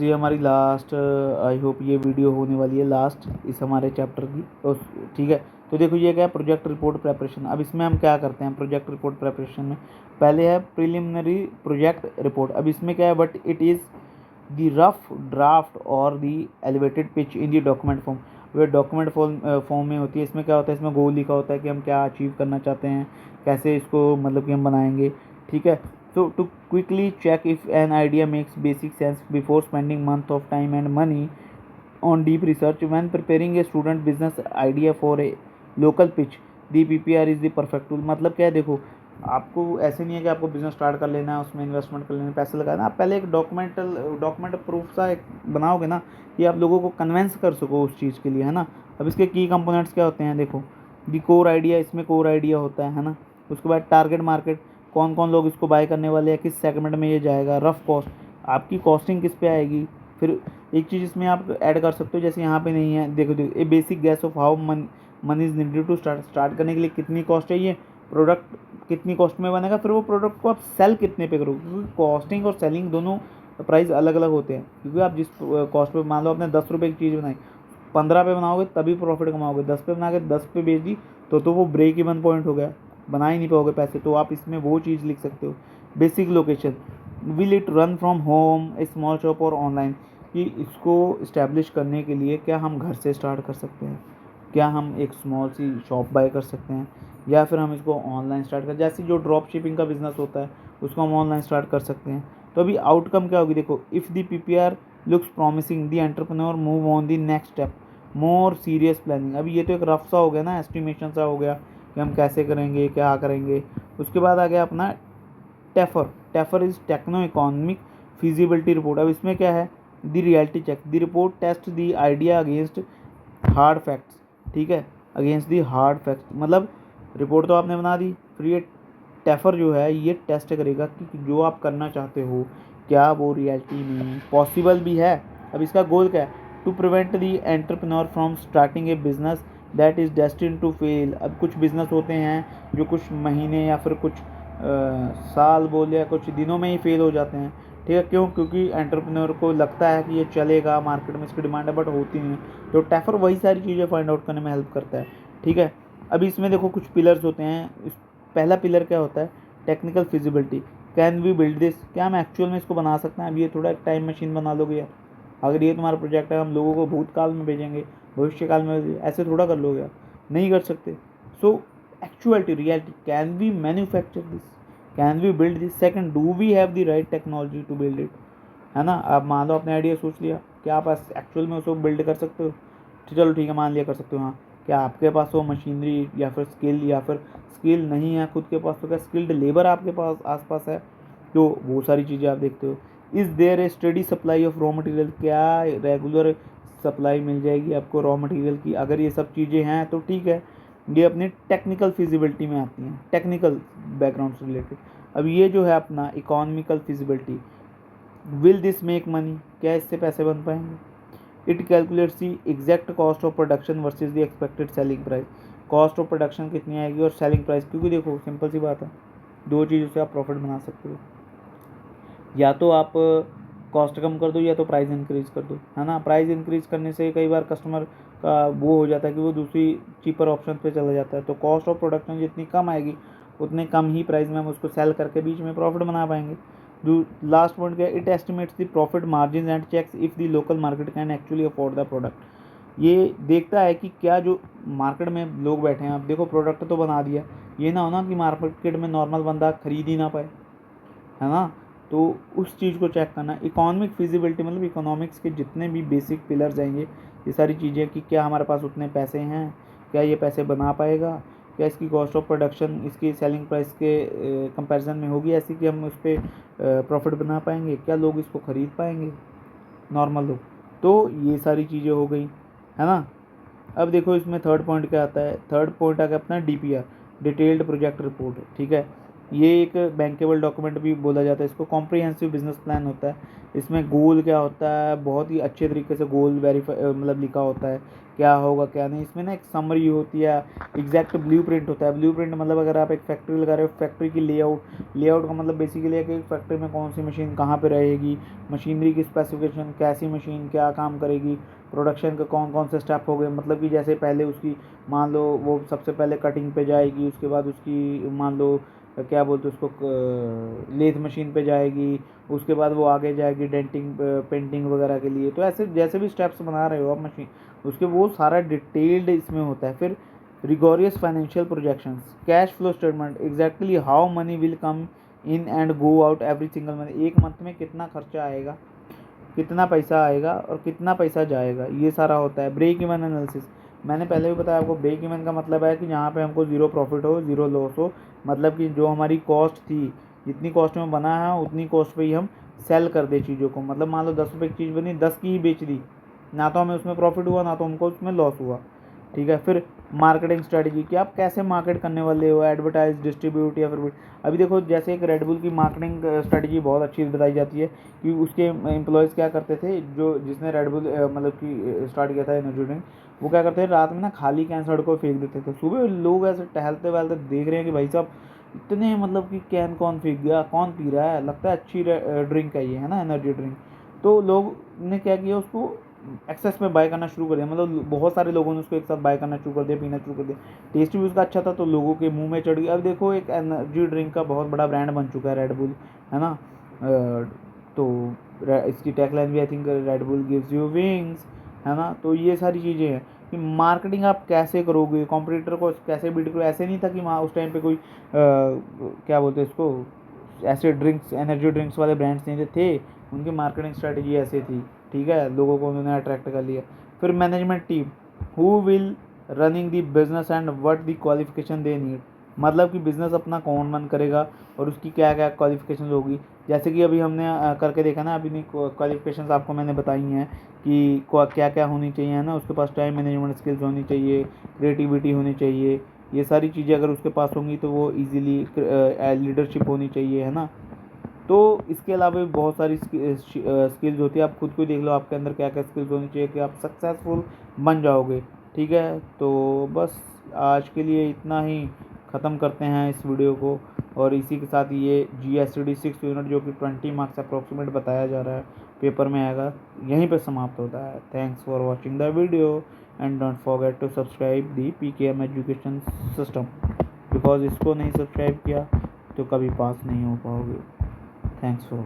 ये हमारी last, I hope ये वीडियो होने वाली है लास्ट इस हमारे चैप्टर की। तो ठीक है, तो देखो ये क्या है, प्रोजेक्ट रिपोर्ट प्रेपरेशन। अब इसमें हम क्या करते हैं प्रोजेक्ट रिपोर्ट प्रेपरेशन में, पहले है प्रिलिमिनरी प्रोजेक्ट रिपोर्ट। अब इसमें क्या है, but it is the rough draft और the elevated pitch in the document form. वह डॉक्यूमेंट फॉर्म में होती है। इसमें क्या होता है, इसमें गोल लिखा होता है कि हम क्या अचीव करना चाहते हैं, कैसे इसको मतलब कि हम बनाएंगे। ठीक है, so to quickly check if an idea makes basic sense before spending month of time and money on deep research when preparing a student business idea for a local pitch, the PPR is the perfect tool। मतलब क्या है, देखो आपको ऐसे नहीं है कि आपको बिजनेस स्टार्ट कर लेना है, उसमें इन्वेस्टमेंट कर लेना है, पैसे लगाना। आप पहले एक डॉक्यूमेंट प्रूफ सा एक बनाओगे ना, कि आप लोगों को कन्वेंस कर सको उस चीज़ के लिए, है ना। अब इसके की कंपोनेंट्स क्या होते हैं, देखो दी कोर आइडिया, इसमें कोर आइडिया होता है ना। उसके बाद टारगेट मार्केट, कौन कौन लोग इसको बाय करने वाले हैं, किस सेगमेंट में ये जाएगा। रफ कॉस्ट, आपकी कॉस्टिंग किस पे आएगी। फिर एक चीज़ इसमें आप ऐड कर सकते हो, जैसे यहाँ पे नहीं है, देखो a basic guess of how money is needed to start करने के लिए कितनी कॉस्ट चाहिए, प्रोडक्ट कितनी कॉस्ट में बनेगा, फिर वो प्रोडक्ट को आप सेल कितने पे करोगे, क्योंकि कॉस्टिंग और सेलिंग दोनों प्राइस अलग अलग होते हैं। क्योंकि आप जिस कॉस्ट पे, मान लो आपने 10 रुपये की चीज़ बनाई, 15 पे बनाओगे तभी प्रॉफिट कमाओगे, 10 पे बना के 10 पे बेच दी तो वो ब्रेक इवन पॉइंट हो गया, बना ही नहीं पाओगे पैसे। तो आप इसमें वो चीज़ लिख सकते हो। Basic location, will it run from home, A small shop और ऑनलाइन, कि इसको इस्टेब्लिश करने के लिए क्या हम घर से स्टार्ट कर सकते हैं, क्या हम एक स्मॉल सी शॉप बाय कर सकते हैं, या फिर हम इसको ऑनलाइन स्टार्ट कर, जैसे जो ड्रॉप शिपिंग का बिजनेस होता है उसको हम ऑनलाइन स्टार्ट कर सकते हैं। तो अभी आउटकम क्या होगी, देखो if the PPR looks promising the entrepreneur move on the next step more serious planning. अभी ये तो एक रफ सा हो गया ना, एस्टिमेशन सा हो गया कि हम कैसे करेंगे क्या करेंगे। उसके बाद आ गया अपना TEFR is techno economic feasibility report. अब इसमें क्या है, the reality check, the report test the idea against hard facts. ठीक है, अगेंस्ट दी हार्ड फैक्ट्स, मतलब रिपोर्ट तो आपने बना दी, फिर ये टेफर जो है ये टेस्ट करेगा कि जो आप करना चाहते हो क्या वो रियलिटी में पॉसिबल भी है। अब इसका गोल क्या है, to prevent the entrepreneur from starting a business that is destined to fail. अब कुछ बिजनेस होते हैं जो कुछ महीने या फिर कुछ साल बोल या कुछ दिनों में ही फेल हो जाते हैं। ठीक है, क्यों, क्योंकि एंटरप्रेन्योर को लगता है कि ये चलेगा, मार्केट में इसकी डिमांड है, बट होती नहीं है। तो टेफर वही सारी चीज़ें फाइंड आउट करने में हेल्प करता है। ठीक है, अभी इसमें देखो कुछ पिलर्स होते हैं। पहला पिलर क्या होता है, technical feasibility, can we build this, क्या हम एक्चुअल में इसको बना सकते हैं। अब ये थोड़ा एक टाइम मशीन बना लोगे यार, अगर ये तुम्हारा प्रोजेक्ट है, हम लोगों को भूतकाल में भेजेंगे, भविष्य काल में भेजेंगे, ऐसे थोड़ा कर लोगे आप, नहीं कर सकते। So actuality, reality, can we manufacture this, can we build this. Second, do we have the right technology to build it, है ना। आप मान लो आपने आइडिया सोच लिया, क्या आप एक्चुअल में उसको बिल्ड कर सकते हो। चलो ठीक है, मान लिया कर सकते हो, हाँ, क्या आपके पास वो मशीनरी या फिर स्किल, या फिर स्किल नहीं है खुद के पास तो क्या स्किल्ड लेबर आपके पास आसपास है, तो वो सारी चीज़ें आप देखते हो। Is there a study supply of raw material, क्या रेगुलर सप्लाई मिल जाएगी आपको रॉ मटेरियल की। अगर ये सब चीज़ें हैं तो ठीक है, ये अपनी टेक्निकल फिजिबिलिटी में आती हैं, टेक्निकल बैकग्राउंड से रिलेटेड। अब ये जो है अपना economical feasibility, will this make money, क्या इससे पैसे बन पाएंगे। It calculates the exact cost of production versus the expected selling price, cost of production कितनी आएगी और सेलिंग प्राइस। क्योंकि देखो सिंपल सी बात है, दो चीज़ों से आप प्रॉफिट बना सकते हो, या तो आप कॉस्ट कम कर दो या तो प्राइस इंक्रीज़ कर दो, है ना। प्राइस इंक्रीज़ करने से कई बार कस्टमर का वो हो जाता है कि वो दूसरी चीपर ऑप्शन पे चला जाता है। तो कॉस्ट ऑफ प्रोडक्शन जितनी कम आएगी उतने कम ही प्राइस में हम उसको सेल करके बीच में प्रॉफिट बना पाएंगे। लास्ट पॉइंट क्या, it estimates the profit margin and checks if the local market can actually afford the product. ये देखता है कि क्या जो मार्केट में लोग बैठे हैं, अब देखो प्रोडक्ट तो बना दिया, ये ना हो ना कि मार्केट में नॉर्मल बंदा खरीद ही ना पाए, है ना। तो उस चीज़ को चेक करना। इकोनॉमिक फिजिबिलिटी मतलब इकोनॉमिक्स के जितने भी बेसिक पिलर्स जाएंगे, ये सारी चीज़ें कि क्या हमारे पास उतने पैसे हैं, क्या ये पैसे बना पाएगा, क्या इसकी कॉस्ट ऑफ प्रोडक्शन इसकी सेलिंग प्राइस के कंपैरिजन में होगी ऐसी कि हम उस पर प्रॉफिट बना पाएंगे, क्या लोग इसको ख़रीद पाएंगे नॉर्मल लोग। तो ये सारी चीज़ें हो गई, है ना। अब देखो इसमें थर्ड पॉइंट क्या आता है, थर्ड पॉइंट आ गया अपना DPR, डिटेल्ड प्रोजेक्ट रिपोर्ट। ठीक है, ये एक बैंकेबल डॉक्यूमेंट भी बोला जाता है इसको। कॉम्प्रिहेंसिव बिजनेस प्लान होता है, इसमें गोल क्या होता है, बहुत ही अच्छे तरीके से गोल वेरीफाई मतलब लिखा होता है क्या होगा क्या नहीं। इसमें ना एक समरी होती है, एग्जैक्ट ब्लूप्रिंट होता है। ब्लूप्रिंट मतलब अगर आप एक फैक्ट्री लगा रहे हो, फैक्ट्री की लेआउट का मतलब बेसिकली है कि फैक्ट्री में कौन सी मशीन कहाँ पे रहेगी, मशीनरी की स्पेसिफिकेशन, कैसी मशीन क्या काम करेगी, प्रोडक्शन का कौन कौन से स्टेप हो गए, मतलब कि जैसे पहले उसकी मान लो वो सबसे पहले कटिंग पे जाएगी, उसके बाद उसकी मान लो क्या बोलते हैं उसको लेथ मशीन पे जाएगी, उसके बाद वो आगे जाएगी डेंटिंग पेंटिंग वगैरह के लिए। तो ऐसे जैसे भी स्टेप्स बना रहे हो आप मशीन, उसके वो सारा डिटेल्ड इसमें होता है। फिर rigorous financial projections, cash flow statement, exactly how many will come in and go out every single month, एक मंथ में कितना खर्चा आएगा, कितना पैसा आएगा और कितना पैसा जाएगा, ये सारा होता है। ब्रेक इवन एनालिसिस, मैंने पहले भी बताया आपको, ब्रेक इवन का मतलब है कि यहाँ पे हमको ज़ीरो प्रॉफिट हो, ज़ीरो लॉस हो, मतलब कि जो हमारी कॉस्ट थी, जितनी कॉस्ट में बना है उतनी कॉस्ट पे ही हम सेल कर दे चीज़ों को। मतलब मान लो 10 रुपये की चीज़ बनी, 10 की ही बेच दी, ना तो हमें उसमें प्रॉफिट हुआ ना तो हमको उसमें लॉस हुआ। ठीक है। फिर मार्केटिंग स्ट्रेटजी कि आप कैसे मार्केट करने वाले हो, एडवर्टाइज, डिस्ट्रीब्यूट या फिर अभी देखो जैसे एक रेडबुल की मार्केटिंग स्ट्रेटजी बहुत अच्छी बताई जाती है कि उसके एम्प्लॉयज़ क्या करते थे, जो जिसने रेडबुल मतलब कि स्टार्ट किया था एनर्जी ड्रिंक, वो क्या करते थे रात में ना खाली कैन सड़कों पर फेंक देते थे। सुबह लोग ऐसे टहलते वहलते देख रहे हैं कि भाई साहब इतने मतलब कि कैन कौन फेंक गया, कौन पी रहा है, लगता है अच्छी ड्रिंक है ये, है ना, एनर्जी ड्रिंक। तो लोग ने क्या किया, उसको एक्सेस में बाय करना शुरू कर दिया, मतलब बहुत सारे लोगों ने उसको एक साथ बाय करना शुरू कर दिया, पीना शुरू कर दिया। टेस्ट भी उसका अच्छा था तो लोगों के मुंह में चढ़ गया। अब देखो एक एनर्जी ड्रिंक का बहुत बड़ा ब्रांड बन चुका है रेडबुल, है ना। तो इसकी टैगलाइन भी I think Red Bull gives you wings, है ना। तो ये सारी चीज़ें हैं कि मार्केटिंग आप कैसे करोगे, कॉम्पिटिटर को कैसे बीट करो। ऐसे नहीं था कि वहाँ उस टाइम पे कोई क्या बोलते हैं इसको, ऐसे ड्रिंक्स एनर्जी ड्रिंक्स वाले ब्रांड्स नहीं थे, उनकी मार्केटिंग स्ट्रेटजी ऐसी थी। ठीक है, लोगों को उन्होंने अट्रैक्ट कर लिया। फिर management team, who will running the business and what the qualification they need, मतलब कि बिजनेस अपना कौन रन करेगा और उसकी क्या क्या क्वालिफिकेशन होगी। जैसे कि अभी हमने करके देखा ना, अभी क्वालिफिकेशन आपको मैंने बताई हैं कि क्या क्या होनी चाहिए, है ना। उसके पास टाइम मैनेजमेंट स्किल्स होनी चाहिए, क्रिएटिविटी होनी चाहिए, ये सारी चीज़ें अगर उसके पास होंगी तो वो इजीली लीडरशिप होनी चाहिए, है ना। तो इसके अलावा भी बहुत सारी स्किल्स होती है, आप खुद को देख लो आपके अंदर क्या क्या स्किल्स होनी चाहिए कि आप सक्सेसफुल बन जाओगे। ठीक है, तो बस आज के लिए इतना ही ख़त्म करते हैं इस वीडियो को। और इसी के साथ ये GSTD 6 यूनिट जो कि 20 मार्क्स अप्रॉक्सीमेट बताया जा रहा है पेपर में आएगा, यहीं पर समाप्त होता है। Thanks for watching the video and don't forget to subscribe the PKM education system, because इसको नहीं सब्सक्राइब किया तो कभी पास नहीं हो पाओगे। Thanks for